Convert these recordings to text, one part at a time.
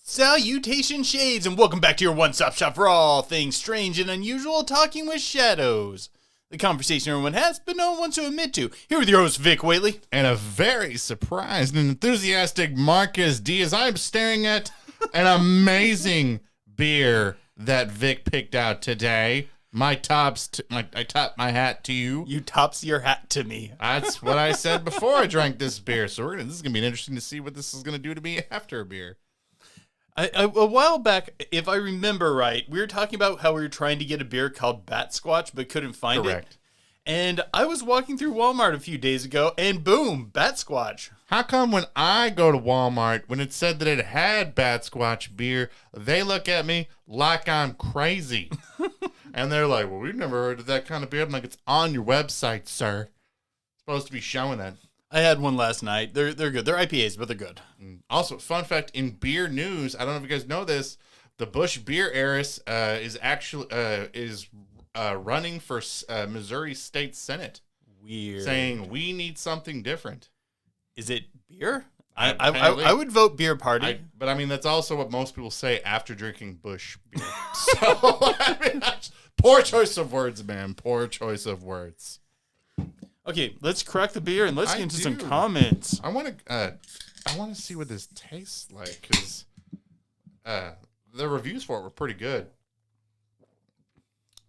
Salutation shades, and welcome back to your one-stop shop for all things strange and unusual, talking with shadows. The conversation everyone has, but no one wants to admit to. Here with your host, Vic Whaley. And a very surprised and enthusiastic Marcus D, as I'm staring at an amazing beer that Vic picked out today. I top my hat to you. You tops your hat to me. That's what I said before I drank this beer. So this is going to be interesting to see what this is going to do to me after a beer. A while back, if I remember right, we were talking about how we were trying to get a beer called Bat Squatch, but couldn't find Correct. it. And I was walking through Walmart a few days ago, and boom, Bat Squatch. How come when I go to Walmart, when it said that it had Bat Squatch beer, they look at me like I'm crazy? And they're like, well, we've never heard of that kind of beer. I'm like, it's on your website, sir. It's supposed to be showing that. I had one last night. They're good. They're IPAs, but they're good. Also, fun fact, in beer news, I don't know if you guys know this, the Busch Beer heiress is actually running for Missouri State Senate. Weird. Saying we need something different. Is it beer? I would vote beer party. But I mean, that's also what most people say after drinking Busch beer. So, I mean, poor choice of words, man. Poor choice of words. Okay, let's crack the beer and let's get into some comments. I want to see what this tastes like, because the reviews for it were pretty good.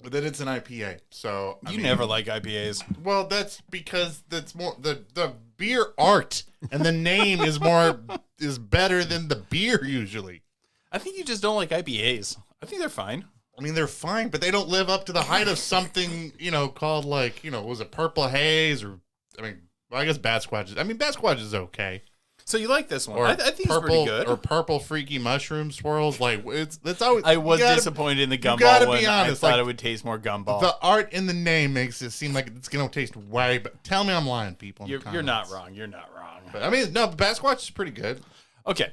But then it's an IPA, so I mean, never like IPAs. Well, that's because that's more the beer art, and the name is better than the beer usually. I think you just don't like IPAs. I think they're fine. I mean, they're fine, but they don't live up to the height of something, called was it Purple Haze I guess Bat Squatch Bat Squatch is okay. So you like this one? Or I think it's pretty good. Or Purple Freaky Mushroom Swirls. It's always. I was disappointed in the gumball one. You gotta be honest. I thought it would taste more gumball. The art in the name makes it seem like it's gonna taste way. But tell me I'm lying, people. You're not wrong. You're not wrong. But I mean, no, Bat Squatch is pretty good. Okay.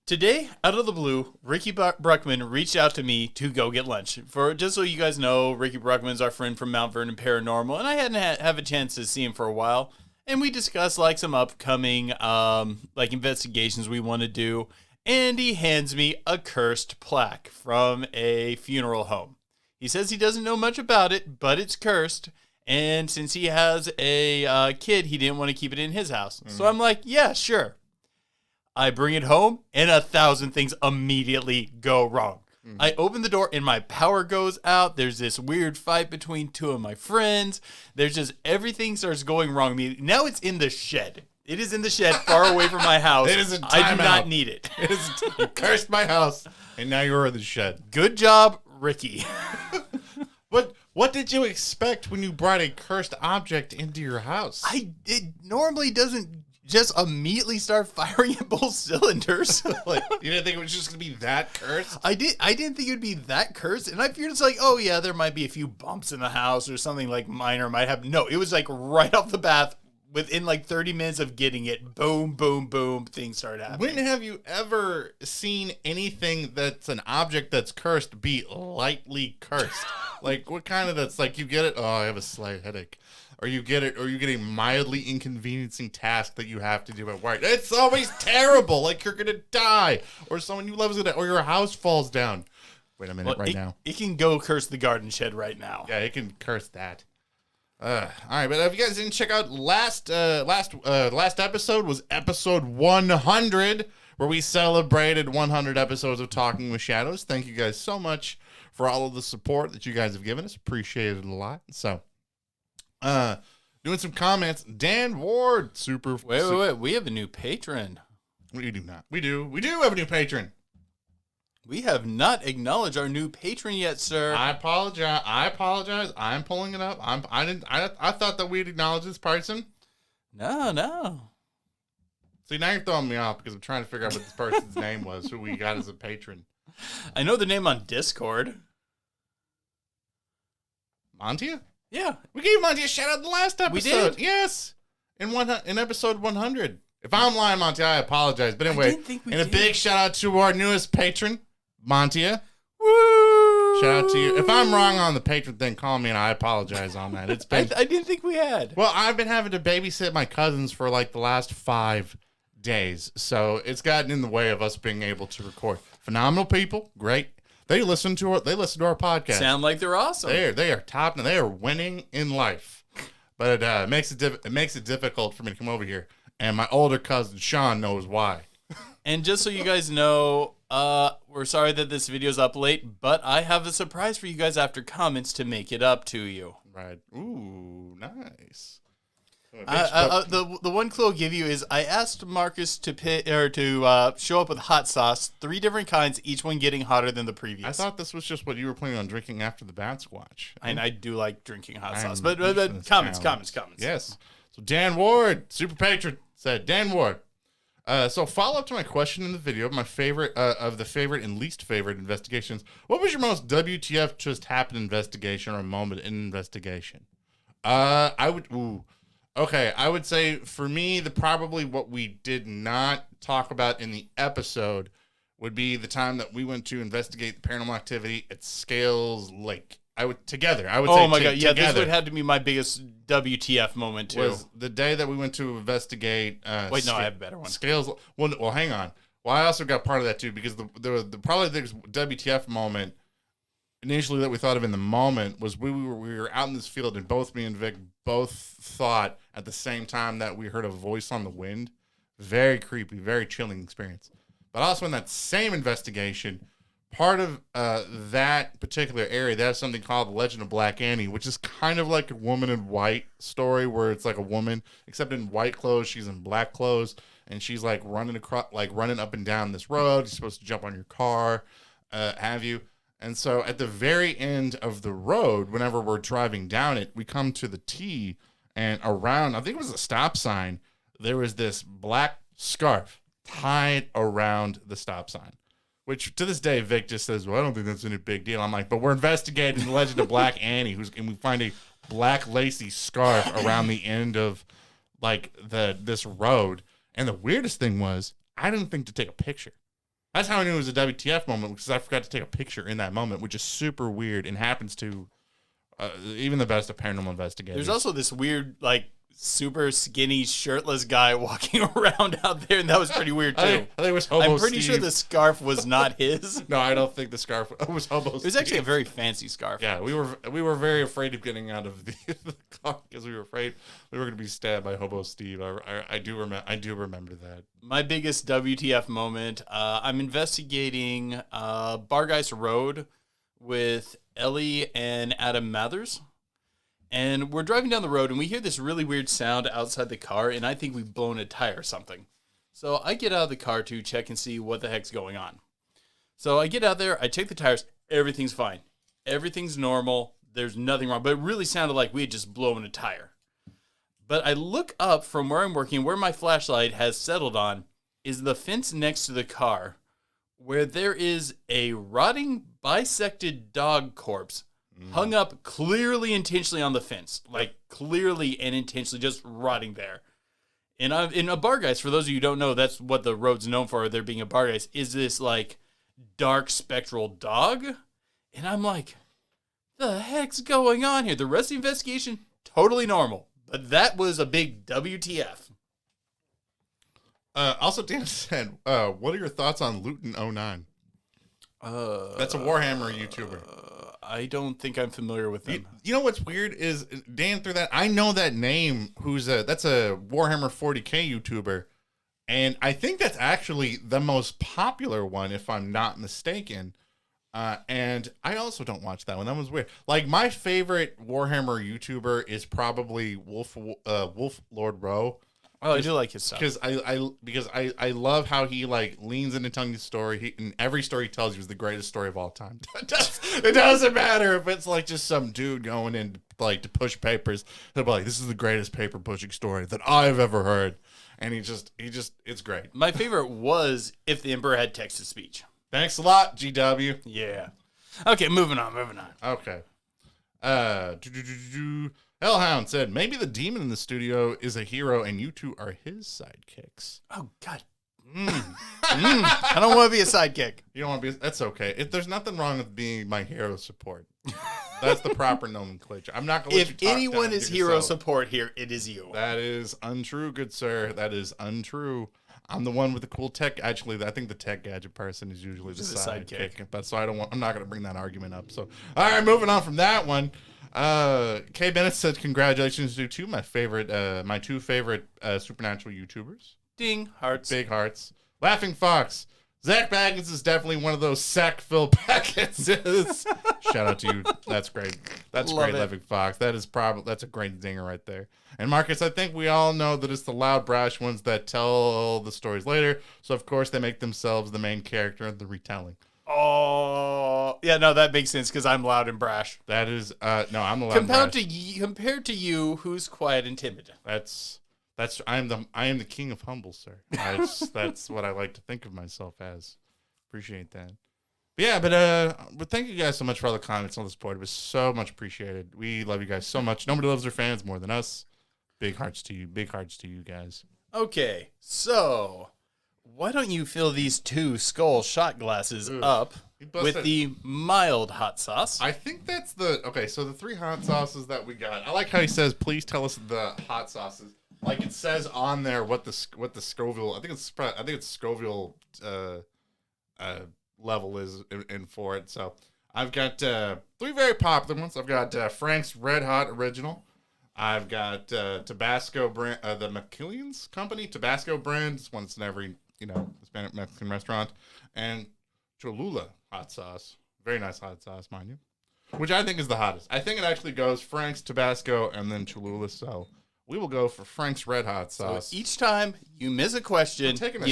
Today, out of the blue, Ricky Bruckman reached out to me to go get lunch. Just so you guys know, Ricky Bruckman's our friend from Mount Vernon Paranormal, and I hadn't have a chance to see him for a while. And we discussed some upcoming investigations we want to do. And he hands me a cursed plaque from a funeral home. He says he doesn't know much about it, but it's cursed. And since he has a kid, he didn't want to keep it in his house. So I'm like, yeah, sure. I bring it home, and 1,000 things immediately go wrong. I open the door, and my power goes out. There's this weird fight between two of my friends. There's just everything starts going wrong immediately. Now it's in the shed. It is in the shed far away from my house. It is a I do not need it. You cursed my house, and now you're in the shed. Good job, Ricky. What did you expect when you brought a cursed object into your house? It normally doesn't just immediately start firing at both cylinders. You didn't think it was just going to be that cursed? I didn't think it would be that cursed. And I feared it's oh yeah, there might be a few bumps in the house or something minor might happen. No, it was right off the bat, within 30 minutes of getting it, boom, boom, boom, things started happening. When have you ever seen anything that's an object that's cursed be lightly cursed? What kind of that's you get it, oh, I have a slight headache. Or you get it, or you get a mildly inconveniencing task that you have to do at work. It's always terrible. You're going to die. Or someone you love is going to, or your house falls down. Wait a minute now. It can go curse the garden shed right now. Yeah, it can curse that. All right, but if you guys didn't check out last episode was episode 100, where we celebrated 100 episodes of Talking with Shadows. Thank you guys so much for all of the support that you guys have given us. Appreciate it a lot. So, doing some comments. Dan Ward, Wait. We have a new patron. We do not. We do have a new patron. We have not acknowledged our new patron yet, sir. I apologize. I'm pulling it up. I thought that we'd acknowledge this person. No. See, now you're throwing me off because I'm trying to figure out what this person's name was, who we got as a patron. I know the name on Discord. Mantia? Yeah. We gave Mantia a shout out in the last episode. We did? Yes. In episode 100. If I'm lying, Mantia, I apologize. But anyway, a big shout out to our newest patron, Mantia. Woo! Shout out to you. If I'm wrong on the patron thing, call me and I apologize on that. It's been I didn't think we had. Well, I've been having to babysit my cousins for like the last 5 days. So it's gotten in the way of us being able to record. Phenomenal people, great. They listen to our podcast. Sound like they're awesome. They are top and they are winning in life. But it makes it difficult for me to come over here. And my older cousin Sean knows why. And just so you guys know, we're sorry that this video's up late, but I have a surprise for you guys after comments to make it up to you. Right. Ooh, nice. The one clue I'll give you is I asked Marcus to show up with hot sauce, 3 different kinds, each one getting hotter than the previous. I thought this was just what you were planning on drinking after the Bat Squatch. And I do like drinking hot sauce. But comments. Yes. So Dan Ward, super patron, said, Dan Ward. So follow up to my question in the video, my favorite of the favorite and least favorite investigations. What was your most WTF just happened investigation or moment in investigation? I would say for me, probably what we did not talk about in the episode would be the time that we went to investigate the paranormal activity at Scales Lake. I would say oh my god, yeah, this would have to be my biggest WTF moment too. Was the day that we went to investigate. Wait, no, I have a better one. Scales. Well, hang on. Well, I also got part of that too because the probably the WTF moment initially that we thought of in the moment was we were out in this field and both me and Vic both thought at the same time that we heard a voice on the wind. Very creepy, very chilling experience. But also in that same investigation, part of that particular area, they have something called the Legend of Black Annie, which is kind of like a woman in white story where it's like a woman, except in white clothes, she's in black clothes, and she's like running up and down this road. You're supposed to jump on your car, have you? And so at the very end of the road, whenever we're driving down it, we come to the T, and around, I think it was a stop sign, there was this black scarf tied around the stop sign. Which, to this day, Vic just says, well, I don't think that's any big deal. I'm like, but we're investigating the Legend of Black Annie, and we find a black lacy scarf around the end of, like, this road. And the weirdest thing was, I didn't think to take a picture. That's how I knew it was a WTF moment, because I forgot to take a picture in that moment, which is super weird and happens to even the best of paranormal investigators. There's also this weird, like, super skinny, shirtless guy walking around out there, and that was pretty weird too. I think it was Hobo I'm pretty sure the scarf was not his. No, I don't think the scarf was Hobo It was actually a very fancy scarf. Yeah, we were very afraid of getting out of the car because we were afraid we were going to be stabbed by Hobo Steve. I do remember that. My biggest WTF moment, I'm investigating Bargeist Road with Ellie and Adam Mathers. And we're driving down the road, and we hear this really weird sound outside the car, and I think we've blown a tire or something. So I get out of the car to check and see what the heck's going on. So I get out there, I check the tires, everything's fine. Everything's normal, there's nothing wrong, but it really sounded like we had just blown a tire. But I look up from where I'm working, where my flashlight has settled on, is the fence next to the car, where there is a rotting, bisected dog corpse hung up clearly intentionally on the fence, like clearly and intentionally just rotting there. And in a bargeist, for those of you who don't know, that's what the road's known for, there being a bargeist, is this like dark spectral dog. And I'm like, the heck's going on here? The rest of the investigation, totally normal. But that was a big WTF. Also, Dan said, what are your thoughts on Luton 09? That's a Warhammer YouTuber. I don't think I'm familiar with them. You know what's weird is Dan threw that. I know that name. That's a Warhammer 40K YouTuber, and I think that's actually the most popular one, if I'm not mistaken. And I also don't watch that one. That one's weird. Like my favorite Warhammer YouTuber is probably Wolf Lord Rowe. Oh, I do like his stuff because I love how he like leans into telling the story. And every story he tells you is the greatest story of all time. It doesn't matter if it's like just some dude going in like to push papers. He'll be like, "This is the greatest paper pushing story that I've ever heard," and he just it's great. My favorite was If the Emperor Had Text to Speech. Thanks a lot, GW. Yeah. Okay, moving on. Okay. Hellhound said, maybe the demon in the studio is a hero and you two are his sidekicks. Oh, God. I don't want to be a sidekick. You don't want to be. That's okay. There's nothing wrong with being my hero support. That's the proper nomenclature. I'm not going to let you talk anyone down is to hero yourself. support here, it is you. That is untrue, good sir. That is untrue. I'm the one with the cool tech. Actually, I think the tech gadget person is usually the sidekick. But so I'm not going to bring that argument up. So, all right, moving on from that one. Kay Bennett said, "Congratulations to my two favorite supernatural YouTubers." Ding, hearts. Big hearts. Laughing Fox. Zach Baggins is definitely one of those sack-filled packets. Shout out to you. That's great. That's Love great, it. Laughing Fox. That's a great dinger right there. And Marcus, I think we all know that it's the loud, brash ones that tell the stories later. So, of course, they make themselves the main character of the retelling. Oh, yeah, no, that makes sense because I'm loud and brash. That is, no, I'm the loud and brash. Compared to you, who's quiet and timid. I am the king of humble, sir. That's what I like to think of myself as. Appreciate that. But yeah, but thank you guys so much for all the comments and all the support. It was so much appreciated. We love you guys so much. Nobody loves their fans more than us. Big hearts to you. Big hearts to you guys. Okay, so why don't you fill these 2 skull shot glasses up with the mild hot sauce? I think that's so the 3 hot sauces that we got. I like how he says, please tell us the hot sauces. Like it says on there what the Scoville. I think it's Scoville level is in for it. So I've got 3 very popular ones. I've got Frank's Red Hot Original. I've got Tabasco brand, the McKillian's Company Tabasco brand. It's one that's in every Hispanic Mexican restaurant, and Cholula hot sauce. Very nice hot sauce, mind you. Which I think is the hottest. I think it actually goes Frank's, Tabasco, and then Cholula. So we will go for Frank's Red Hot Sauce. So each time you miss a question, you take your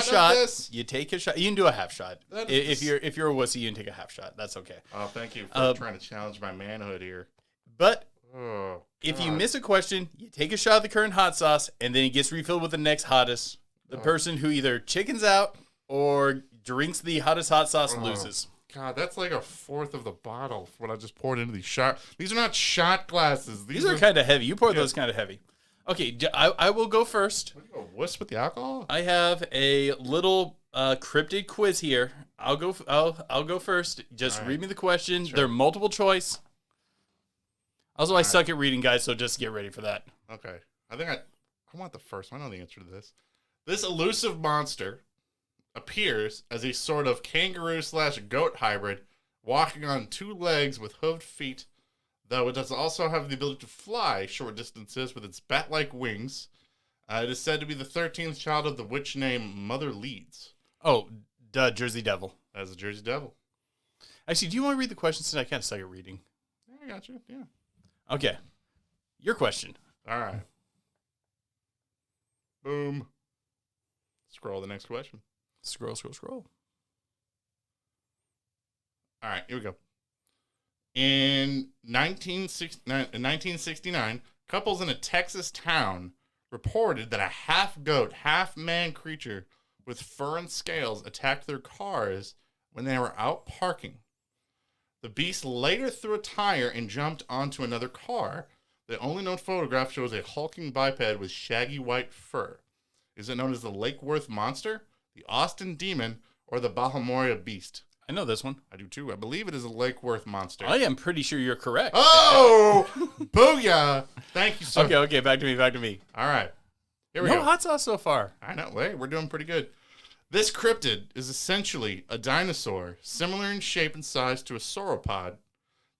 shot. You take your shot. You can do a half shot. If you're a wussy, you can take a half shot. That's okay. Oh, thank you for trying to challenge my manhood here. But if you miss a question, you take a shot of the current hot sauce, and then it gets refilled with the next hottest. The person who either chickens out or drinks the hottest hot sauce loses. God, that's like a fourth of the bottle for what I just poured into these shot. These are not shot glasses. These are kind of heavy. You poured those kind of heavy. Okay, I will go first. What are you, a wuss with the alcohol? I have a little cryptid quiz here. I'll go first. Just read me the question. Sure. They're multiple choice. Also, I suck at reading, guys, so just get ready for that. Okay. I think I want the first one. I know the answer to this. This elusive monster appears as a sort of kangaroo/goat hybrid, walking on 2 legs with hooved feet, though it does also have the ability to fly short distances with its bat-like wings. It is said to be the 13th child of the witch named Mother Leeds. Oh, Jersey Devil. That's the Jersey Devil. Actually, do you want to read the question since I kind of suck at reading? Yeah, I got you. Yeah. Okay. Your question. All right. Boom. Scroll the next question. Scroll. All right, here we go. In 1969, couples in a Texas town reported that a half-goat, half-man creature with fur and scales attacked their cars when they were out parking. The beast later threw a tire and jumped onto another car. The only known photograph shows a hulking biped with shaggy white fur. Is it known as the Lake Worth Monster, the Austin Demon, or the Bahamoria Beast? I know this one. I do too. I believe it is a Lake Worth Monster. I am pretty sure you're correct. Oh! Booyah! Thank you so much. Okay, back to me. All right. Here we go. No hot sauce so far. I know. Wait, we're doing pretty good. This cryptid is essentially a dinosaur, similar in shape and size to a sauropod,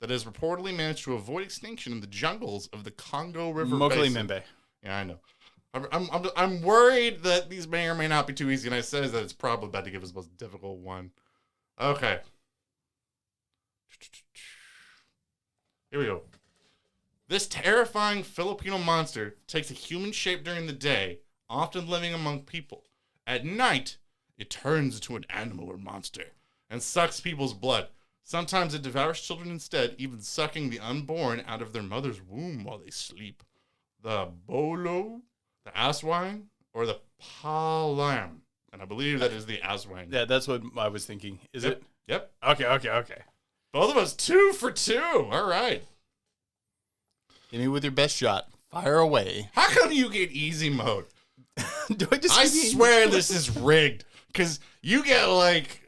that has reportedly managed to avoid extinction in the jungles of the Congo River Mokele Basin. Membe. Yeah, I know. I'm worried that these may or may not be too easy, and I says that it's probably about to give us the most difficult one. Okay. Here we go. This terrifying Filipino monster takes a human shape during the day, often living among people. At night, it turns into an animal or monster and sucks people's blood. Sometimes it devours children instead, even sucking the unborn out of their mother's womb while they sleep. The bolo, the aswang, or the palam. And I believe that is the aswang. Yeah, that's what I was thinking. Is it? Yep. Okay. Both of us 2 for 2. All right. Hit me with your best shot. Fire away. How come you get easy mode? Do I just? I swear this is rigged. Because you get like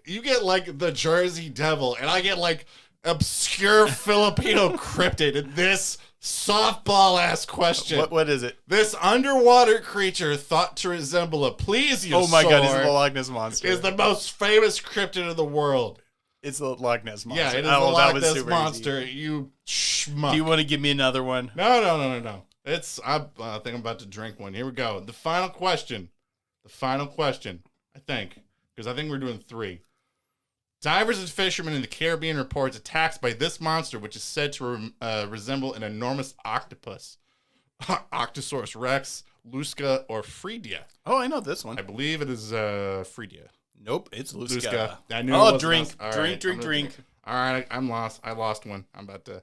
the Jersey Devil, and I get like obscure Filipino cryptid in this softball ass question. What is it? This underwater creature thought to resemble a plesiosaur. Oh my god, it's the Loch Ness Monster. Is the most famous cryptid in the world. It's the Loch Ness Monster. Yeah, it is the Loch Ness Monster. Easy. You schmuck. Do you want to give me another one? No. I think I'm about to drink one. Here we go. The final question. I think. Because I think we're doing 3. Divers and fishermen in the Caribbean reports attacks by this monster, which is said to resemble an enormous octopus. Octosaurus rex, Lusca, or Freedia. Oh, I know this one. I believe it is Freedia. Nope, it's Lusca. I knew oh, it drink. Right, Drink. All right, I'm lost. I lost one. I'm about to...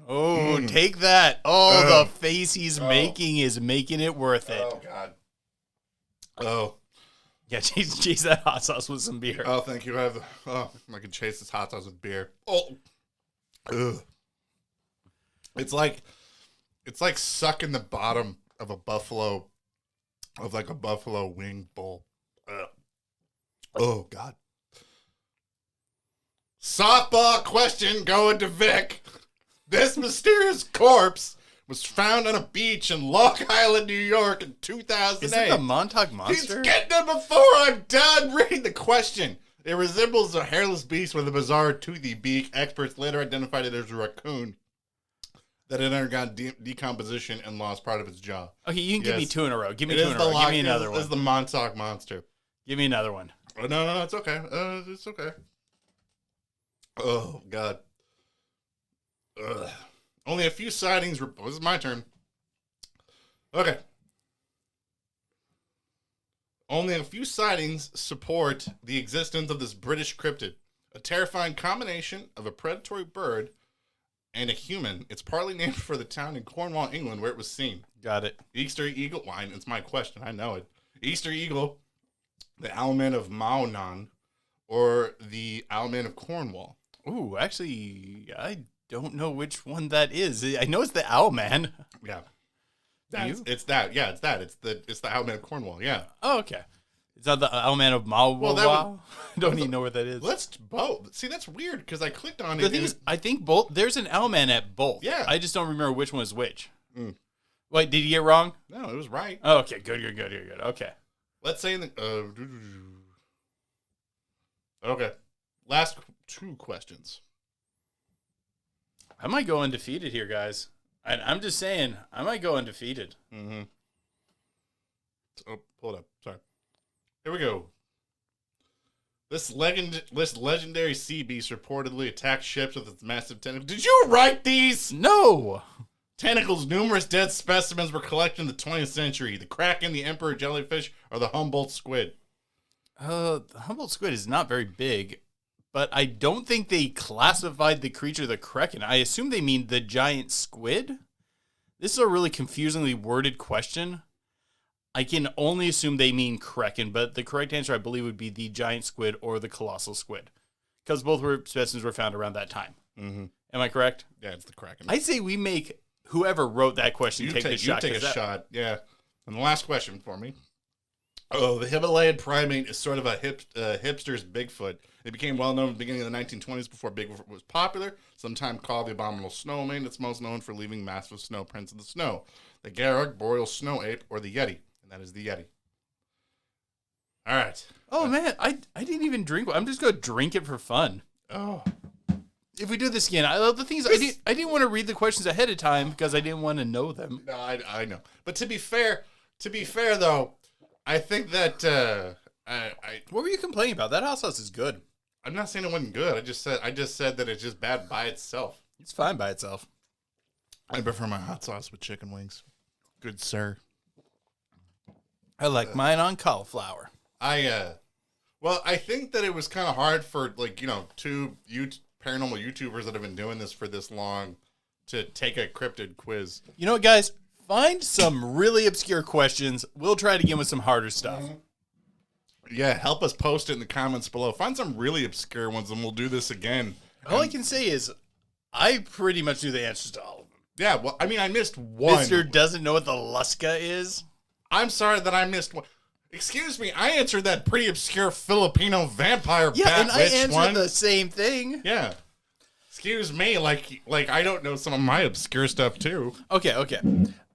Oh, take that. Oh, the face he's making is making it worth it. Oh, God. Oh. Yeah, chase that hot sauce with some beer. Oh, thank you. I can chase this hot sauce with beer. Oh. Ugh. It's like sucking the bottom of a buffalo wing bowl. Ugh. Oh, God. Softball question going to Vic. This mysterious corpse was found on a beach in Long Island, New York in 2008. Is it the Montauk Monster? He's getting it before I'm done reading the question. It resembles a hairless beast with a bizarre toothy beak. Experts later identified it as a raccoon that had undergone decomposition and lost part of its jaw. Okay, you can give me 2 in a row. Give me 2 in a row. Give me another one. This is the Montauk Monster. Give me another one. Oh, no, it's okay. It's okay. Oh, God. Ugh. Only a few sightings. This is my turn. Okay. Only a few sightings support the existence of this British cryptid, a terrifying combination of a predatory bird and a human. It's partly named for the town in Cornwall, England, where it was seen. Got it. Easter eagle. Wine. It's my question. I know it. Easter eagle, the owlman of Maonan, or the owlman of Cornwall. Ooh, actually, I don't know which one that is. I know it's the Owl Man. Yeah. It's that. Yeah, it's that. It's the Owl Man of Cornwall. Yeah. Oh, okay. It's not the Owl Man of Mawa. I don't even know what that is. Let's both. See, that's weird because I clicked on it. The thing is, I think both. There's an Owl Man at both. Yeah. I just don't remember which one is which. Wait, did you get it wrong? No, it was right. Oh, okay. Good. Okay. Let's say in the. Okay. Last 2 questions. I might go undefeated here, guys. I'm just saying, I might go undefeated. Mm-hmm. Oh, hold up. Sorry. Here we go. This legendary sea beast reportedly attacked ships with its massive tentacles. Did you write these? No. Tentacles. Numerous dead specimens were collected in the 20th century. The kraken, the emperor jellyfish, or the Humboldt squid. The Humboldt squid is not very big. But I don't think they classified the creature the kraken. I assume they mean the giant squid. This is a really confusingly worded question. I can only assume they mean kraken, but the correct answer, I believe, would be the giant squid or the colossal squid, because both specimens were found around that time. Mm-hmm. Am I correct? Yeah, it's the kraken. I say we make whoever wrote that question take the shot. You take a shot, yeah. And the last question for me. Oh, the Himalayan primate is sort of a hipster's Bigfoot. It became well known at the beginning of the 1920s before Bigfoot was popular, sometimes called the abominable snowman. It's most known for leaving massive snow prints in the snow. The Garrug, boreal snow ape, or the Yeti. And that is the Yeti. All right. Oh, man, I didn't even drink. I'm just going to drink it for fun. Oh. If we do this again, the thing is, I didn't want to read the questions ahead of time because I didn't want to know them. No, I know. But to be fair though, I think that what were you complaining about? That hot sauce is good. I'm not saying it wasn't good. I just said that it's just bad by itself. It's fine by itself. I prefer my hot sauce with chicken wings. Good sir. I like mine on cauliflower. I think that it was kind of hard for 2 paranormal YouTubers that have been doing this for this long to take a cryptid quiz. You know what, guys? Find some really obscure questions. We'll try it again with some harder stuff. Yeah, help us post it in the comments below. Find some really obscure ones, and we'll do this again. All I can say is, I pretty much knew the answers to all of them. Yeah, well, I mean, I missed one. Mister doesn't know what the Luska is. I'm sorry that I missed one. Excuse me, I answered that pretty obscure Filipino vampire bat and I witch answered one. the same thing. Yeah. Excuse me, like I don't know some of my obscure stuff too. Okay.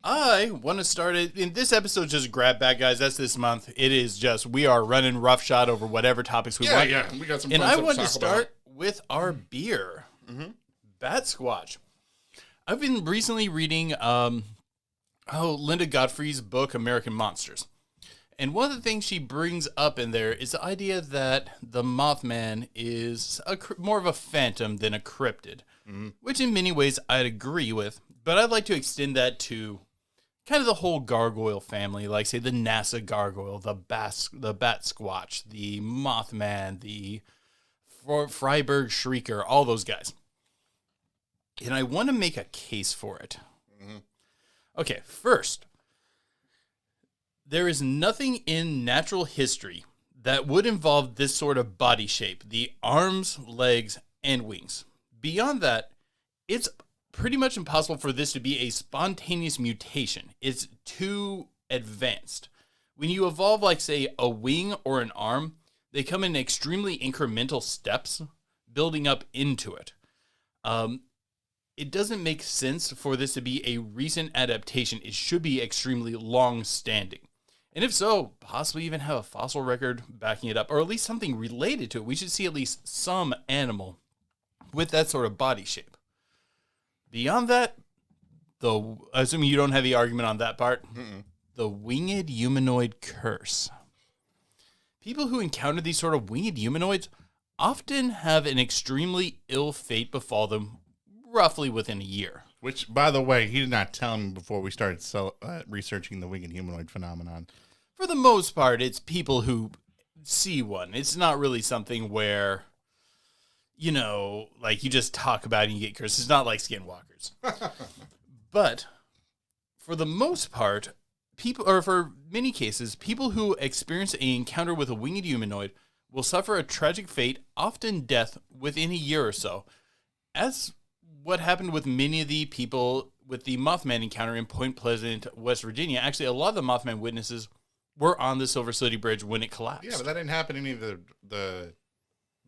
I want to start it in this episode. Just grab bag, guys. That's this month. It is just we are running roughshod over whatever topics we want. Yeah, we got some. And fun I stuff want to talk start with our beer, Bat Squatch. I've been recently reading Linda Godfrey's book American Monsters. And one of the things she brings up in there is the idea that the Mothman is more of a phantom than a cryptid, which in many ways I'd agree with. But I'd like to extend that to kind of the whole gargoyle family, like, say, the NASA gargoyle, the bat squatch, the Mothman, the Freiburg Shrieker, all those guys. And I want to make a case for it. Okay, first, there is nothing in natural history that would involve this sort of body shape, the arms, legs, and wings. Beyond that, it's pretty much impossible for this to be a spontaneous mutation. It's too advanced. When you evolve, like, say, a wing or an arm, they come in extremely incremental steps, building up into it. It doesn't make sense for this to be a recent adaptation. It should be extremely long-standing. And if so, possibly even have a fossil record backing it up, or at least something related to it. We should see at least some animal with that sort of body shape. Beyond that, assuming you don't have the argument on that part, the winged humanoid curse. People who encounter these sort of winged humanoids often have an extremely ill fate befall them roughly within a year. Which, by the way, he did not tell me before we started researching the winged humanoid phenomenon. For the most part, it's people who see one. It's not really something where, you know, like you just talk about it and you get cursed. It's not like skinwalkers. But for the most part, for many cases, people who experience an encounter with a winged humanoid will suffer a tragic fate, often death, within a year or so. As what happened with many of the people with the Mothman encounter in Point Pleasant, West Virginia. Actually, a lot of the Mothman witnesses were on the Silver City Bridge when it collapsed. Yeah, but that didn't happen to any of the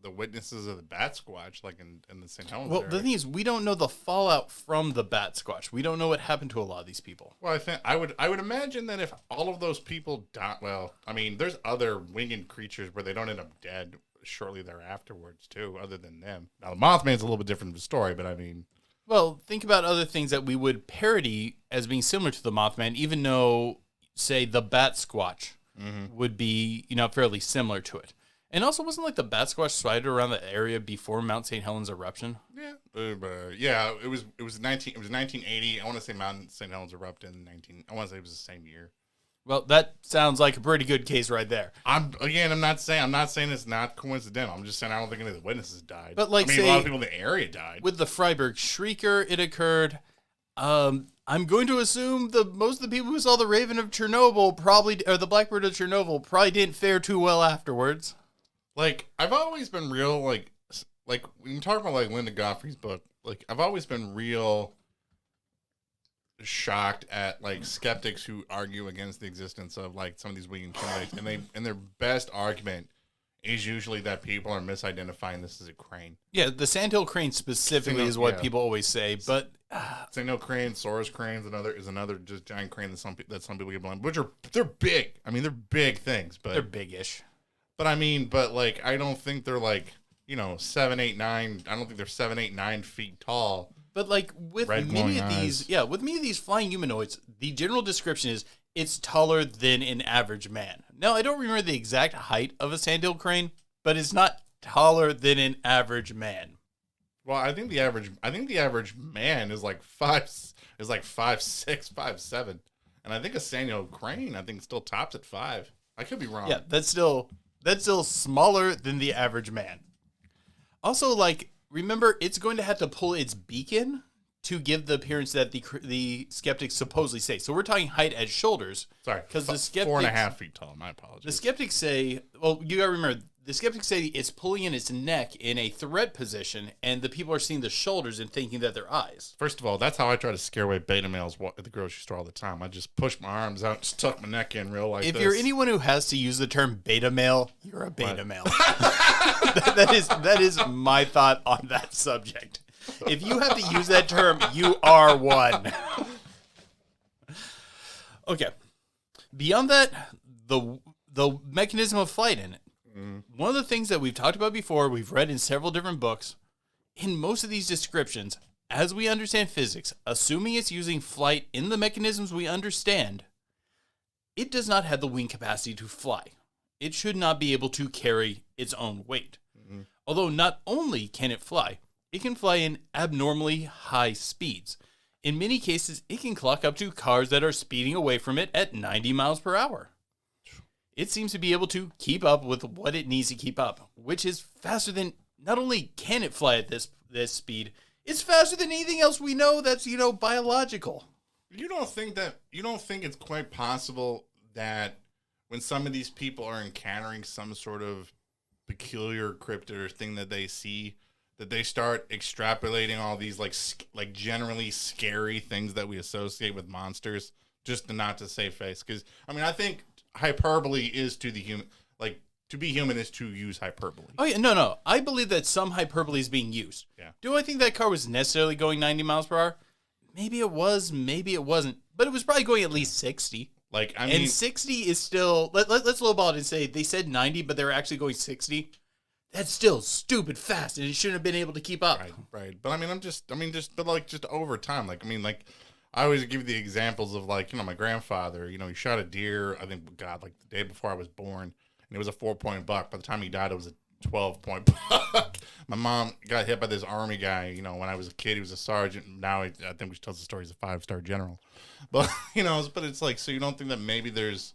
witnesses of the Bat Squatch, like in the St. Helens area. The thing is, we don't know the fallout from the Bat Squatch. We don't know what happened to a lot of these people. Well, I would imagine that if all of those people died, well, I mean, there's other winged creatures where they don't end up dead shortly thereafterwards too, other than them. Now, the Mothman's a little bit different of a story, but I mean... Well, think about other things that we would parody as being similar to the Mothman, even though, say, the Bat Squatch would be, fairly similar to it. And also, wasn't like the Bat Squatch sighted around the area before Mount St. Helens eruption? Yeah, it was 1980. I want to say Mount St. Helens erupted in I want to say it was the same year. Well, that sounds like a pretty good case right there. I'm not saying it's not coincidental. I'm just saying I don't think any of the witnesses died. But like, a lot of people in the area died. With the Freiburg Shrieker, it occurred. I'm going to assume most of the people who saw the Raven of Chernobyl or the Blackbird of Chernobyl probably didn't fare too well afterwards. Like, I've always been real, like when you talk about, like, Linda Godfrey's book, like, I've always been real shocked at, like, skeptics who argue against the existence of, like, some of these winged humanoids, and their best argument is usually that people are misidentifying this as a crane. Yeah, the Sandhill crane specifically is what people always say, but... Sandhill crane, Soros crane is another just giant crane that some people get blind, which they're big. I mean, they're big things, but... They're big-ish. But I mean, like, I don't think they're like, 7, 8, 9. I don't think they're 7, 8, 9 feet tall. But like with many of these flying humanoids, the general description is it's taller than an average man. Now, I don't remember the exact height of a sandhill crane, but it's not taller than an average man. Well, I think the average man is like 5'6", 5'7", and I think a sandhill crane still tops at 5. I could be wrong. Yeah, that's still smaller than the average man. Also, like, remember, it's going to have to pull its beak in to give the appearance that the skeptics supposedly say. So we're talking height at shoulders. Sorry, because the skeptics 4.5 feet tall. My apologies. The skeptics say, well, you got to remember, the skeptics say it's pulling in its neck in a threat position, and the people are seeing the shoulders and thinking that they're eyes. First of all, that's how I try to scare away beta males at the grocery store all the time. I just push my arms out, just tuck my neck in real like If this. you're anyone who has to use the term beta male, you're a beta male. that is my thought on that subject. If you have to use that term, you are one. Okay. Beyond that, the mechanism of flight in it. One of the things that we've talked about before, we've read in several different books, in most of these descriptions, as we understand physics, assuming it's using flight in the mechanisms we understand, it does not have the wing capacity to fly. It should not be able to carry its own weight. Mm-hmm. Although not only can it fly in abnormally high speeds. In many cases, it can clock up to cars that are speeding away from it at 90 miles per hour. It seems to be able to keep up with what it needs to keep up, which is faster than, not only can it fly at this speed, it's faster than anything else we know that's, biological. You don't think it's quite possible that when some of these people are encountering some sort of peculiar cryptid or thing that they see, that they start extrapolating all these like generally scary things that we associate with monsters just not to save face? Because I think hyperbole is to the human, like to be human is to use hyperbole. Oh yeah, no. I believe that some hyperbole is being used. Yeah. Do I think that car was necessarily going 90 miles per hour? Maybe it was, maybe it wasn't, but it was probably going at least 60. And 60 is still. Let's lowball it and say they said 90, but they're actually going 60. That's still stupid fast, and it shouldn't have been able to keep up. Right. But just over time. I always give you the examples of my grandfather, he shot a deer, I think, the day before I was born, and it was a 4-point buck. By the time he died, it was a 12-point buck. My mom got hit by this army guy, when I was a kid. He was a sergeant. Now I think she tells the story, he's a 5-star general. But, but it's so you don't think that maybe there's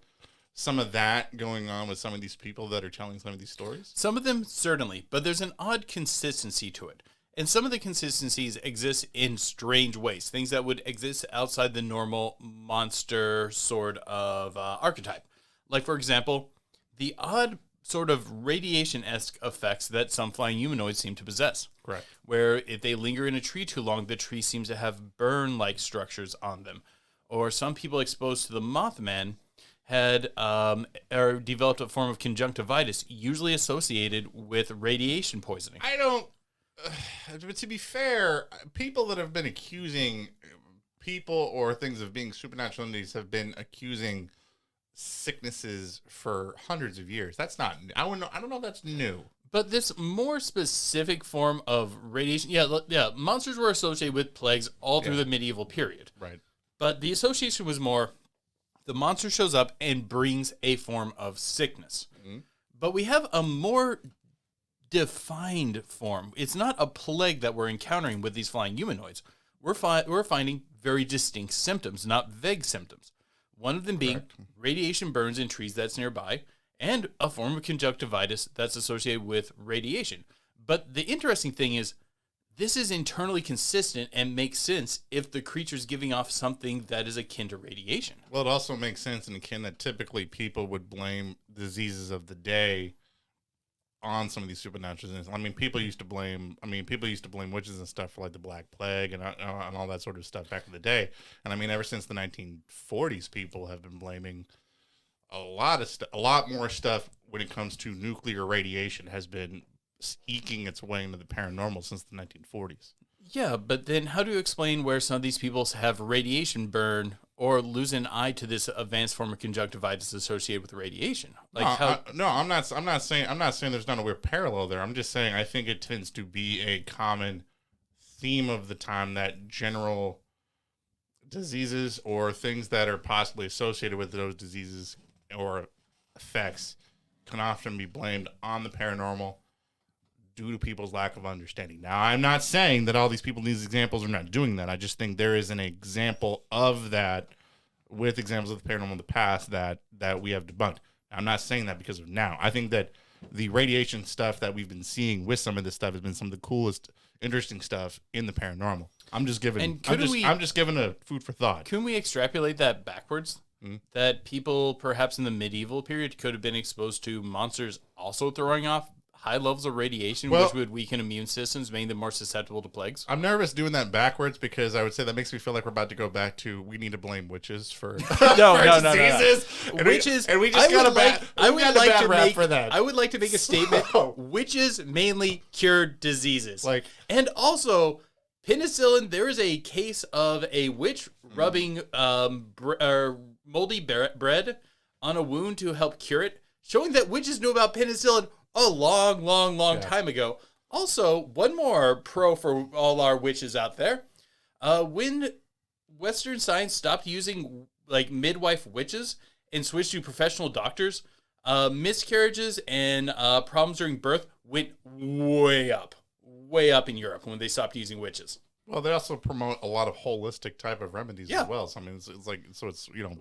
some of that going on with some of these people that are telling some of these stories? Some of them, certainly, but there's an odd consistency to it. And some of the consistencies exist in strange ways, things that would exist outside the normal monster sort of archetype. Like, for example, the odd sort of radiation-esque effects that some flying humanoids seem to possess. Correct. Where if they linger in a tree too long, the tree seems to have burn-like structures on them. Or some people exposed to the Mothman had or developed a form of conjunctivitis, usually associated with radiation poisoning. But to be fair, people that have been accusing people or things of being supernatural entities have been accusing sicknesses for hundreds of years. That's not. I don't know if that's new. But this more specific form of radiation, monsters were associated with plagues all through the medieval period. Right. But the association was more, the monster shows up and brings a form of sickness. Mm-hmm. But we have a more defined form. It's not a plague that we're encountering with these flying humanoids. We're finding very distinct symptoms, not vague symptoms. One of them being radiation burns in trees that's nearby, and a form of conjunctivitis that's associated with radiation. But the interesting thing is, this is internally consistent and makes sense if the creature's giving off something that is akin to radiation. Well, it also makes sense and akin that typically people would blame diseases of the day on some of these supernatural things. People used to blame witches and stuff for the Black Plague and all that sort of stuff back in the day. And ever since the 1940s, people have been blaming a lot more stuff when it comes to nuclear radiation has been eking its way into the paranormal since the 1940s. Yeah, but then how do you explain where some of these people have radiation burn or lose an eye to this advanced form of conjunctivitis associated with radiation? I'm not saying there's not a weird parallel there. I'm just saying I think it tends to be a common theme of the time that general diseases or things that are possibly associated with those diseases or effects can often be blamed on the paranormal due to people's lack of understanding. Now, I'm not saying that all these people in these examples are not doing that. I just think there is an example of that with examples of the paranormal in the past that we have debunked. I'm not saying that because of now. I think that the radiation stuff that we've been seeing with some of this stuff has been some of the coolest, interesting stuff in the paranormal. I'm just giving a food for thought. Can we extrapolate that backwards? that people perhaps in the medieval period could have been exposed to monsters also throwing off high levels of radiation, which would weaken immune systems, making them more susceptible to plagues. I'm nervous doing that backwards because I would say that makes me feel like we're about to go back to we need to blame witches for no. diseases. Witches, and we just got a bad rap for that. I would like to make a statement. Witches mainly cure diseases. And also penicillin. There is a case of a witch rubbing moldy bread on a wound to help cure it, showing that witches knew about penicillin a long time ago. Also, one more pro for all our witches out there. When Western science stopped using midwife witches and switched to professional doctors, miscarriages and problems during birth went way up in Europe when they stopped using witches. Well, they also promote a lot of holistic type of remedies as well. So I mean,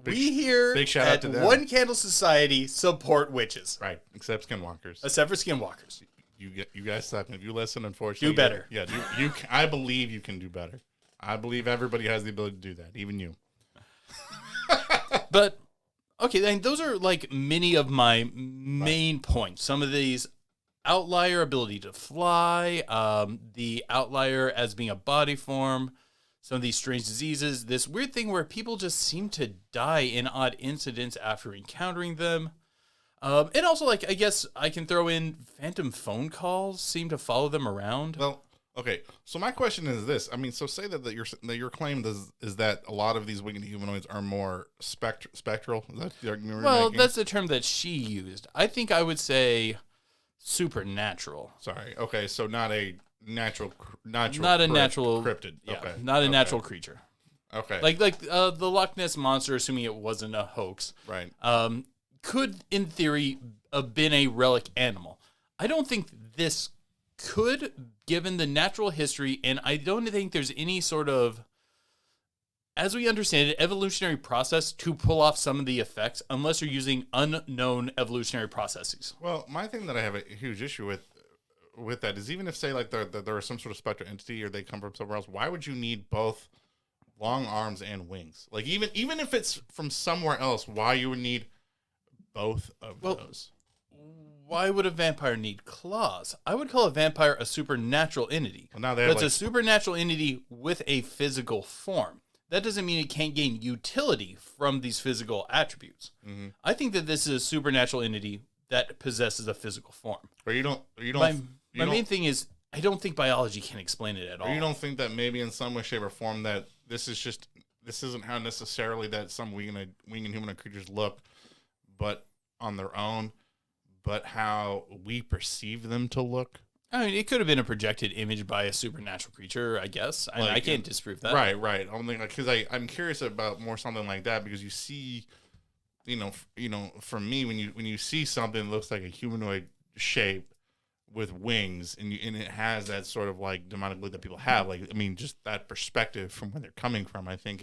We here big shout out to them. One Candle Society support witches, right? Except skinwalkers. Except for skinwalkers. You guys suck. If you listen, unfortunately, do better. Yeah, you. I believe you can do better. I believe everybody has the ability to do that, even you. But okay, then those are many of my main points. Some of these. Outlier ability to fly, the outlier as being a body form, some of these strange diseases, this weird thing where people just seem to die in odd incidents after encountering them. And also, I guess I can throw in phantom phone calls seem to follow them around. Well, okay, so my question is this. I mean, so say that your claim is that a lot of these winged humanoids are more spectral? Is that the argument we're making? That's the term that she used. I think I would say supernatural. Sorry. Okay, so not a natural cryptid. Yeah, okay. Not a natural creature. Okay. Like the Loch Ness monster, assuming it wasn't a hoax. Right. Could in theory have been a relic animal. I don't think this could, given the natural history, and I don't think there's any sort of, as we understand it, evolutionary process to pull off some of the effects unless you're using unknown evolutionary processes. Well, my thing that I have a huge issue with that is even if, say, there is some sort of spectral entity or they come from somewhere else, why would you need both long arms and wings? Even if it's from somewhere else, why you would need both of those? Why would a vampire need claws? I would call a vampire a supernatural entity. Well, now it's a supernatural entity with a physical form. That doesn't mean it can't gain utility from these physical attributes. Mm-hmm. I think that this is a supernatural entity that possesses a physical form. But you don't. My main thing is I don't think biology can explain it at all. You don't think that maybe in some way, shape, or form that this isn't how necessarily that some winged and humanoid creatures look, but on their own, but how we perceive them to look. I mean, it could have been a projected image by a supernatural creature, I guess. I can't disprove that. Right. Only because I'm curious about more something like that because you see, for me when you see something that looks like a humanoid shape with wings and it has that sort of demonic look that people have, just that perspective from where they're coming from. I think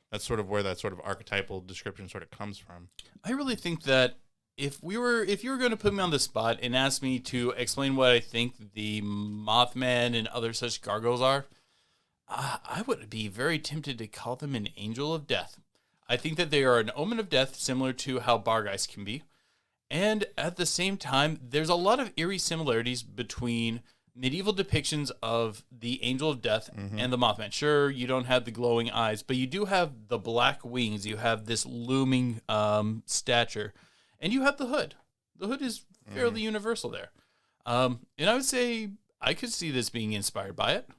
that's sort of where that sort of archetypal description sort of comes from. I really think that if you were going to put me on the spot and ask me to explain what I think the Mothman and other such gargoyles are, I would be very tempted to call them an angel of death. I think that they are an omen of death, similar to how Bargeist can be. And at the same time, there's a lot of eerie similarities between medieval depictions of the angel of death and the Mothman. Sure, you don't have the glowing eyes, but you do have the black wings. You have this looming stature. And you have the hood. The hood is fairly universal there. And I would say I could see this being inspired by it.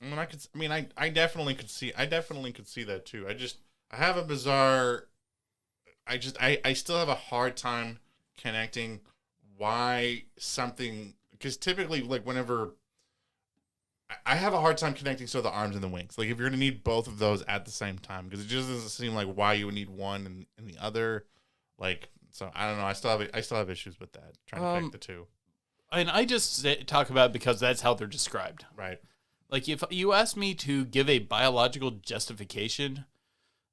I definitely could see that too. I have a bizarre I still have a hard time connecting why something, because typically whenever I have a hard time connecting the arms and the wings. If you're going to need both of those at the same time, because it just doesn't seem like why you would need one and the other. So I don't know. I still have issues with that. Trying to pick the two. And I just talk about it because that's how they're described. Right. If you ask me to give a biological justification,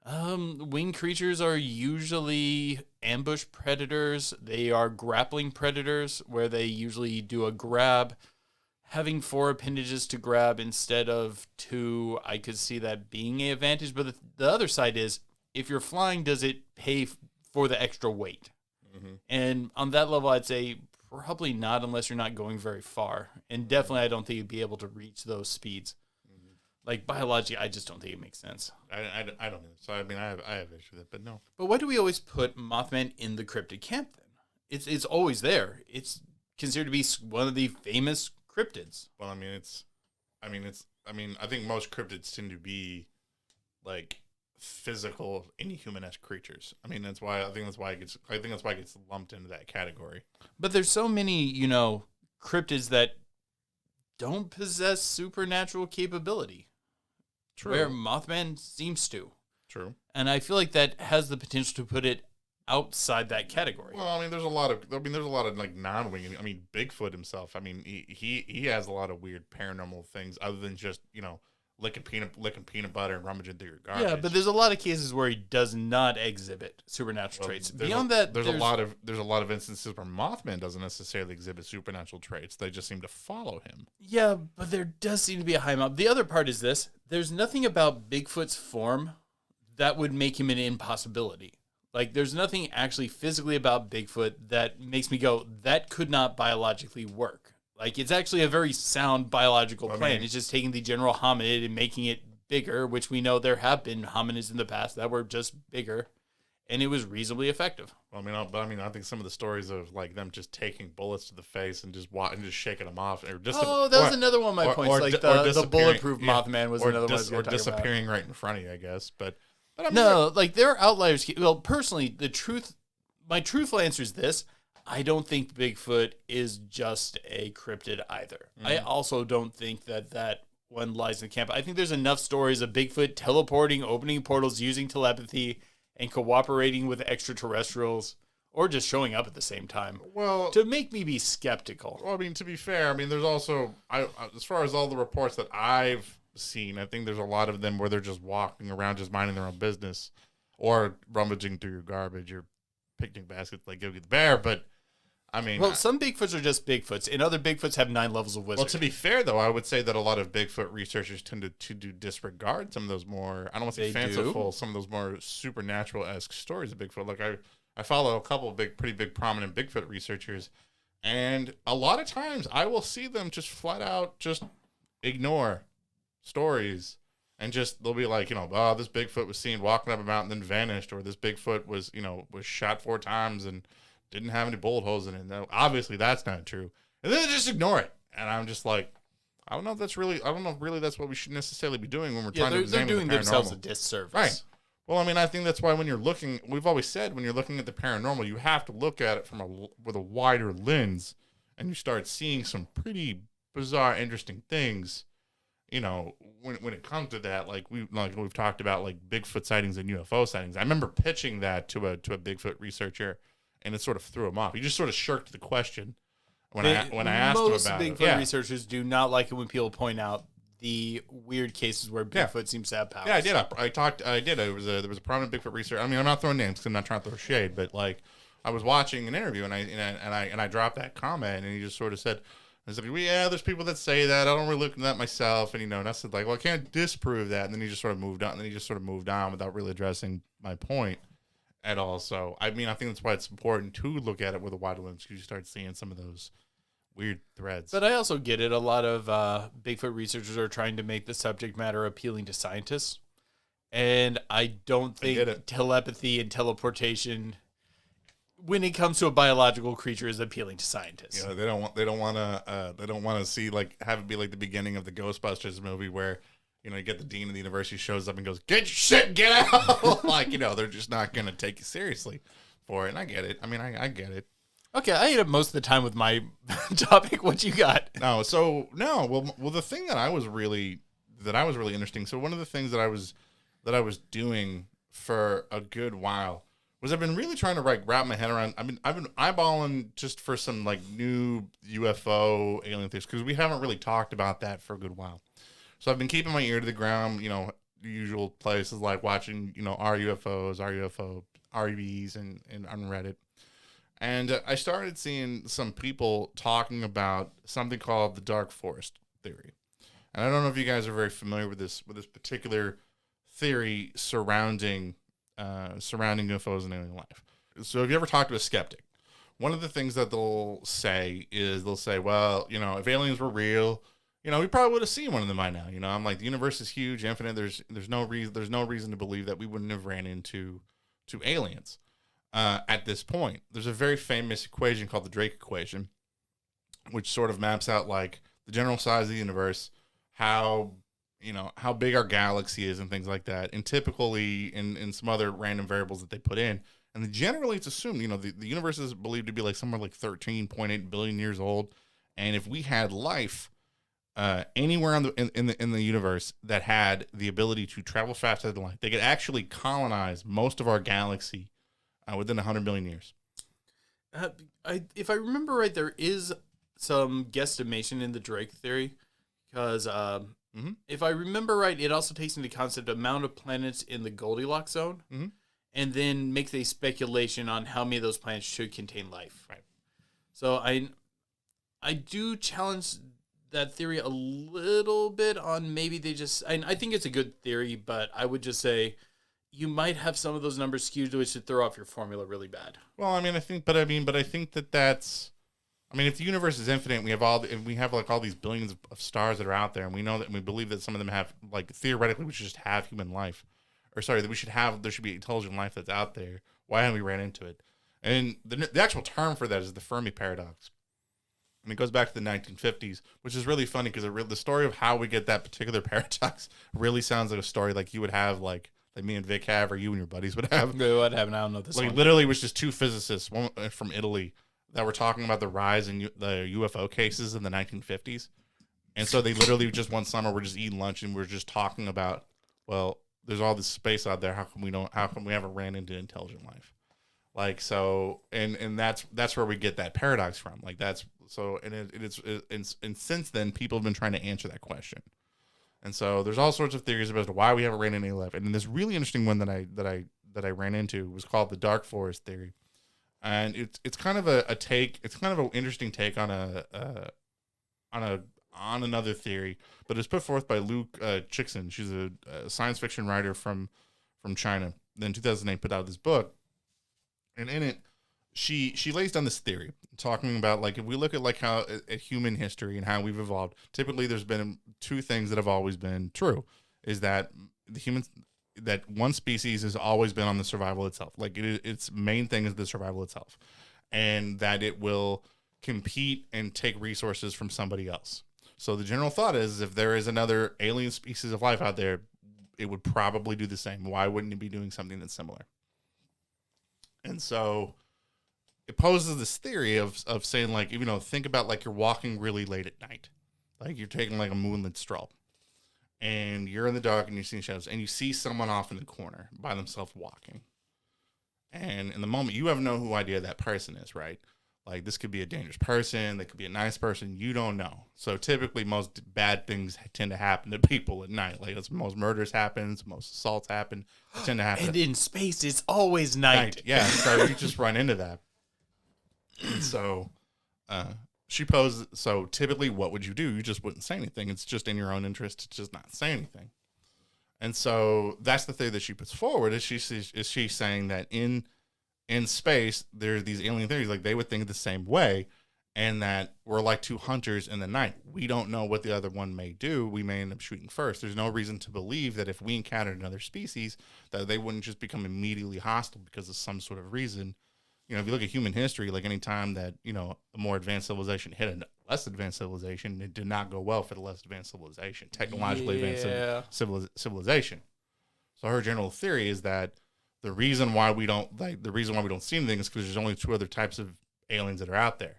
winged creatures are usually ambush predators. They are grappling predators where they usually do a grab. Having 4 appendages to grab instead of 2, I could see that being an advantage. But the other side is if you're flying, does it pay for the extra weight? And on that level, I'd say probably not unless you're not going very far. And definitely, I don't think you'd be able to reach those speeds. Like, biologically, I just don't think it makes sense. I don't know. So, I mean, I have issues with it, but no. But why do we always put Mothman in the cryptid camp, then? It's always there. It's considered to be one of the famous cryptids. Well, I think most cryptids tend to be, like, physical, inhuman-esque creatures. I think that's why it gets lumped into that category. But there's so many, cryptids that don't possess supernatural capability. True. Where Mothman seems to. True. And I feel like that has the potential to put it outside that category. Well, I mean, there's a lot of like non-winged. I mean, Bigfoot himself. I mean, he has a lot of weird paranormal things other than just licking peanut butter and rummaging through your garbage. Yeah, but there's a lot of cases where he does not exhibit supernatural traits. Beyond that, there's a lot of instances where Mothman doesn't necessarily exhibit supernatural traits. They just seem to follow him. Yeah, but there does seem to be a high amount. The other part is this: there's nothing about Bigfoot's form that would make him an impossibility. Like, there's nothing actually physically about Bigfoot that makes me go, that could not biologically work. Like, it's actually a very sound biological plan. It's just taking the general hominid and making it bigger, which we know there have been hominids in the past that were just bigger, and it was reasonably effective. Well, I think some of the stories of like them just taking bullets to the face and just shaking them off, or just that was another one of my points. Like the bulletproof Mothman was another one. Or disappearing right in front of you, I guess. But I mean, no, like there are outliers. Well, personally, my truthful answer is this. I don't think Bigfoot is just a cryptid either. I also don't think that one lies in the camp. I think there's enough stories of Bigfoot teleporting, opening portals, using telepathy, and cooperating with extraterrestrials, or just showing up at the same time. Well, to make me be skeptical. Well, I mean, to be fair, there's also, as far as all the reports that I've seen, I think there's a lot of them where they're just walking around, just minding their own business, or rummaging through your garbage, or picnic baskets like Yogi the Bear, but some Bigfoots are just Bigfoots, and other Bigfoots have 9 levels of wizardry. Well, to be fair, though, I would say that a lot of Bigfoot researchers tend to disregard some of those more, I don't want to say fanciful, some of those more supernatural-esque stories of Bigfoot. Like, I follow a couple of pretty big, prominent Bigfoot researchers, and a lot of times I will see them just flat out just ignore stories, and they'll be like, this Bigfoot was seen walking up a mountain and then vanished, or this Bigfoot was shot 4 times and didn't have any bullet holes in it. Now, obviously, that's not true. And then they just ignore it. And I'm just like, I don't know if really that's what we should necessarily be doing when we're trying to examine the paranormal. They're doing themselves a disservice. Right. Well, I think that's why we've always said when you're looking at the paranormal, you have to look at it with a wider lens, and you start seeing some pretty bizarre, interesting things. When it comes to that, we've talked about like Bigfoot sightings and UFO sightings. I remember pitching that to a Bigfoot researcher, and it sort of threw him off. He just sort of shirked the question when I asked him about it. Most Bigfoot researchers do not like it when people point out the weird cases where Bigfoot seems to have powers. Yeah, I did. I did. There was a prominent Bigfoot researcher. I'm not throwing names because I'm not trying to throw shade, but like I was watching an interview and I dropped that comment, and he just sort of said, "I was like, well, yeah, there's people that say that. I don't really look at that myself." And I said like, well, I can't disprove that. And then he just sort of moved on. Without really addressing my point at all. So, I think that's why it's important to look at it with a wide lens, because you start seeing some of those weird threads. But I also get it. A lot of Bigfoot researchers are trying to make the subject matter appealing to scientists. And I don't think telepathy and teleportation, when it comes to a biological creature, is appealing to scientists. They don't want to see have it be like the beginning of the Ghostbusters movie where you get the dean of the university shows up and goes, "Get your shit, get out!" They're just not going to take you seriously for it. And I get it. I get it. Okay, I ate up most of the time with my topic. What you got? Well, the thing that was really interesting. So one of the things that I was doing for a good while was I've been really trying to wrap my head around. I've been eyeballing just for some new UFO alien things, because we haven't really talked about that for a good while. So I've been keeping my ear to the ground, the usual places like watching, our UFOs, REBs, and on Reddit. And I started seeing some people talking about something called the dark forest theory. And I don't know if you guys are very familiar with this particular theory surrounding surrounding UFOs and alien life. So if you ever talk to a skeptic, one of the things that they'll say is well, if aliens were real, we probably would have seen one of them by now. I'm like, the universe is huge, infinite. There's no reason to believe that we wouldn't have ran into aliens. At this point, there's a very famous equation called the Drake equation, which sort of maps out like the general size of the universe, how big our galaxy is and things like that. And typically in some other random variables that they put in. And then generally it's assumed, the universe is believed to be like somewhere like 13.8 billion years old. And if we had life anywhere in the universe that had the ability to travel faster than light, they could actually colonize most of our galaxy within 100 million years. If I remember right, there is some guesstimation in the Drake theory, because if I remember right, it also takes into concept amount of planets in the Goldilocks zone, and then makes a speculation on how many of those planets should contain life. Right. So I do challenge that theory a little bit on maybe they just. I think it's a good theory, but I would just say you might have some of those numbers skewed, which should throw off your formula really bad. Well, I think that's. If the universe is infinite, we have all these billions of stars that are out there, and we know that, and we believe that some of them have, like, theoretically, we should just have human life, there should be intelligent life that's out there. Why haven't we ran into it? And the actual term for that is the Fermi paradox, and it goes back to the 1950s, which is really funny because the story of how we get that particular paradox really sounds like a story like you would have, like me and Vic have, or you and your buddies would have. What happened? I don't know this. Like, literally, it was just two physicists, one from Italy, that were talking about the rise in the UFO cases in the 1950s. And so they literally just one summer were just eating lunch and we're just talking about, well, there's all this space out there. How come we haven't ran into intelligent life? Like, so, and that's where we get that paradox from. Like, that's so, and since then people have been trying to answer that question. And so there's all sorts of theories about why we haven't ran into any life. And this really interesting one that I ran into was called the dark forest theory. And it's kind of a take. It's kind of an interesting take on another theory, but it's put forth by Liu Cixin. She's a science fiction writer from China. Then in 2008 put out this book, and in it she lays down this theory talking about, like, if we look at like how at human history and how we've evolved, typically there's been two things that have always been true, is that that one species has always been on the survival itself. Like, its main thing is the survival itself, and that it will compete and take resources from somebody else. So the general thought is, if there is another alien species of life out there, it would probably do the same. Why wouldn't it be doing something that's similar? And so it poses this theory of saying, like, think about, like, you're walking really late at night, like you're taking like a moonlit stroll, and you're in the dark and you're seeing shadows, and you see someone off in the corner by themselves walking. And in the moment, you have no idea that person is, right? Like, this could be a dangerous person. They could be a nice person. You don't know. So typically most bad things tend to happen to people at night. Like, that's most murders happen, most assaults happen. They tend to happen. And in space, it's always night. Yeah, so you just run into that. And so she posed, so typically what would you do? You just wouldn't say anything. It's just in your own interest to just not say anything. And so that's the theory that she puts forward, is she's saying that in space, there's these alien theories, like, they would think the same way, and that we're like two hunters in the night. We don't know what the other one may do. We may end up shooting first. There's no reason to believe that if we encountered another species, that they wouldn't just become immediately hostile because of some sort of reason. If you look at human history, like, any time that, a more advanced civilization hit a less advanced civilization, it did not go well for the less advanced civilization, technologically advanced civilization. So her general theory is that the reason why we don't see anything is because there's only two other types of aliens that are out there.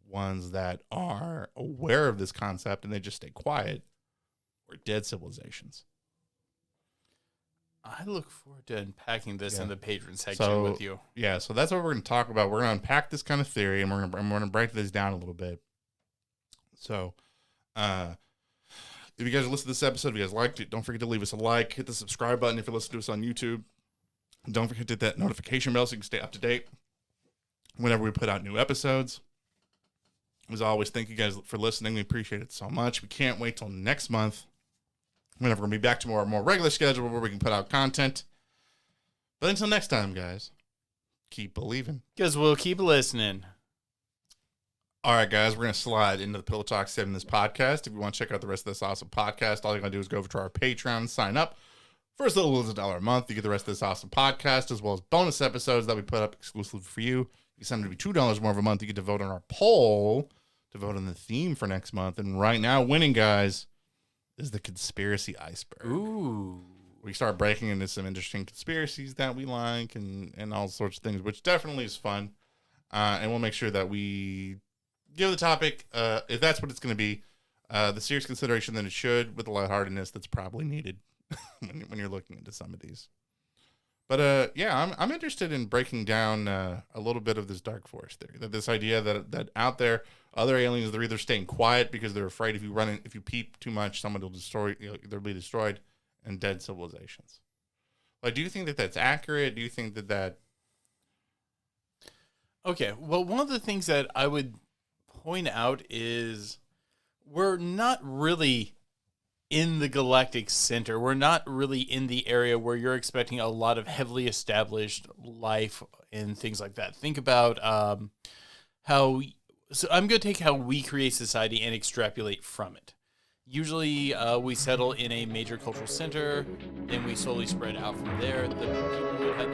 Ones that are aware of this concept and they just stay quiet, or dead civilizations. I look forward to unpacking this in the patron section with you. Yeah, so that's what we're going to talk about. We're going to unpack this kind of theory, and we're going to break this down a little bit. So, if you guys listen to this episode, if you guys liked it, don't forget to leave us a like, hit the subscribe button if you're listening to us on YouTube. Don't forget to hit that notification bell so you can stay up to date whenever we put out new episodes. As always, thank you guys for listening. We appreciate it so much. We can't wait till next month, whenever we're going to be back to more regular schedule where we can put out content. But until next time, guys, keep believing. Because we'll keep listening. All right, guys, we're going to slide into the Pillow Talk 7 this podcast. If you want to check out the rest of this awesome podcast, all you got to do is go over to our Patreon and sign up. For as little as $1 a month, you get the rest of this awesome podcast, as well as bonus episodes that we put up exclusively for you. You send it to be $2 more of a month. You get to vote on our poll, to vote on the theme for next month. And right now, winning, guys, is the conspiracy iceberg. Ooh. We start breaking into some interesting conspiracies that we like and all sorts of things, which definitely is fun. And we'll make sure that we give the topic, if that's what it's going to be, the serious consideration that it should, with the lightheartedness that's probably needed when you're looking into some of these. But yeah, I'm interested in breaking down a little bit of this dark forest theory. That this idea that out there, other aliens, they're either staying quiet because they're afraid if you peep too much, someone will destroy. They'll be destroyed, and dead civilizations. Like, do you think that that's accurate? Do you think that? Okay. Well, one of the things that I would point out is we're not really in the galactic center. We're not really in the area where you're expecting a lot of heavily established life and things like that. Think about so I'm going to take how we create society and extrapolate from it. Usually we settle in a major cultural center, then we slowly spread out from there. The people would have